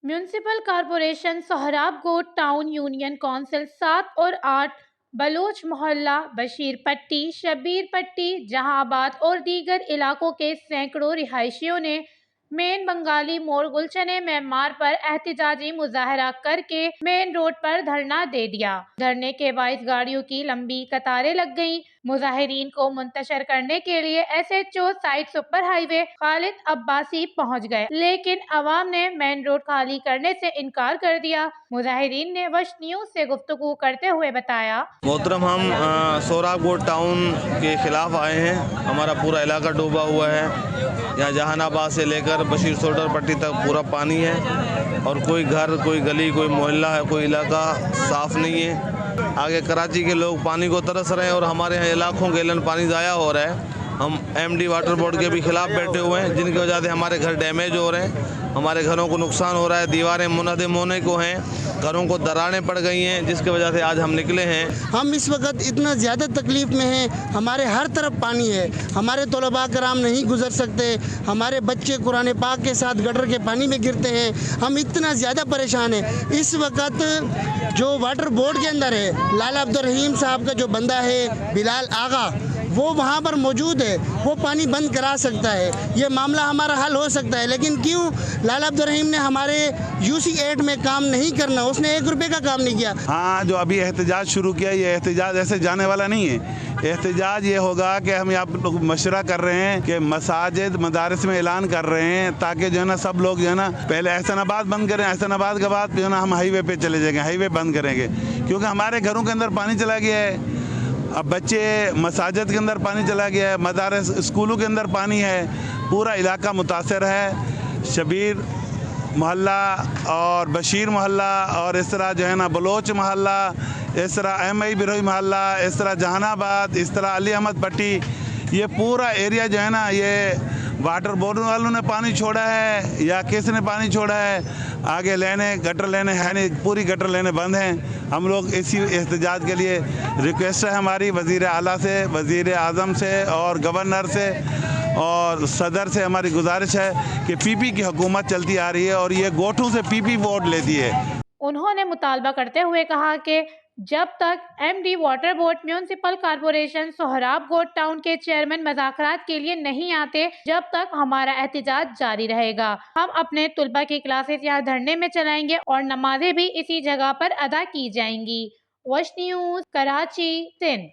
Municipal corporation Sohrab Goth town union council 7 और 8 Bloch मोहल्ला, बशीर पट्टी, शबीर पट्टी, जहांआबाद और दीगर इलाकों के सैकड़ों रिहायशियों ने मेन बंगाली मोड़ गुलशने मेमार पर एहतजाजी मुजाहरा करके मेन रोड पर धरना दे दिया। धरने के बाइस गाड़ियों की लंबी कतारें लग गईं। मुजाहिरीन को मुंतशर करने के लिए SHO side super highway Khalid Abbasi पहुंच गए, लेकिन अवाम ने मेन रोड खाली करने से इनकार कर दिया। मुजाहिरीन ने वश न्यूज से गुफ्तगू करते हुए बताया, मोहतरम, हम सोहराब गोट टाउन के खिलाफ आए हैं। हमारा पूरा इलाका डूबा हुआ है। यहाँ जहानाबाद से लेकर बशीर सोडर पट्टी तक पूरा पानी है और कोई घर, कोई गली, कोई मोहल्ला है, कोई इलाका साफ नहीं है। आगे कराची के लोग पानी को तरस रहे हैं और हमारे यहाँ इलाकों गैलन पानी ज़ाया हो रहा है। हम एमडी वाटर बोर्ड के भी खिलाफ बैठे हुए हैं, जिनकी वजह से हमारे घर डैमेज हो रहे हैं, हमारे घरों को नुकसान हो रहा है, दीवारें मुनहदम होने को हैं, घरों को दरारें पड़ गई हैं, जिसकी वजह से आज हम निकले हैं। हम इस वक्त इतना ज़्यादा तकलीफ़ में हैं। हमारे हर तरफ पानी है, हमारे तलबा कराम नहीं गुजर सकते, हमारे बच्चे कुरान पाक के साथ गटर के पानी में गिरते हैं। हम इतना ज़्यादा परेशान हैं। इस वक्त जो वाटर बोर्ड के अंदर है, लाला अब्दुल रहीम साहब का जो बंदा है बिलाल आगा, वो वहाँ पर मौजूद है, वो पानी बंद करा सकता है, ये मामला हमारा हल हो सकता है। लेकिन क्यों लाला अब्दुल रहीम ने हमारे यूसी 8 में काम नहीं करना, उसने 1 रुपये का काम नहीं किया। हाँ, जो अभी एहतजाज शुरू किया, ये एहतजाज ऐसे जाने वाला नहीं है। एहतजाज ये होगा कि हम यहाँ लोग मशवरा कर रहे हैं कि मसाजिद मदारिस में ऐलान कर रहे हैं, ताकि जो है ना सब लोग जो है ना पहले एहसनाबाद बंद करें, एहसनाबाद के बाद जो है ना हम हाईवे पे चले जाएंगे, हाईवे बंद करेंगे, क्योंकि हमारे घरों के अंदर पानी चला गया है। अब बच्चे मसाजिद के अंदर पानी चला गया है, मदारस स्कूलों के अंदर पानी है, पूरा इलाका मुतासर है। शबीर मोहल्ला और बशीर मोहल्ला और इस तरह जो है ना बलोच मोहल्ला, इस तरह MI बिरोही मोहल्ला, इस तरह जहानाबाद, इस तरह अली अहमद पट्टी, ये पूरा एरिया जो है ना, ये वाटर बोर्ड वालों ने पानी छोड़ा है या किसने पानी छोड़ा है। आगे लेने गटर लेने है नहीं, पूरी गटर लेने बंद हैं। हम लोग इसी एहतजाज के लिए रिक्वेस्ट है हमारी वज़ीर आला से, वज़ीर आज़म से और गवर्नर से और सदर से हमारी गुजारिश है कि PP की हुकूमत चलती आ रही है और ये गोठों से PP वोट लेती है। उन्होंने मुतालबा करते हुए कहा कि जब तक MD water board municipal corporation Sohrab Goth town के चेयरमैन मुज़ाकरात के लिए नहीं आते, जब तक हमारा एहतजाज जारी रहेगा। हम अपने तुलबा की क्लासेस यहाँ धरने में चलाएंगे और नमाजें भी इसी जगह पर अदा की जाएंगी। वश न्यूज़, कराची, सिंध।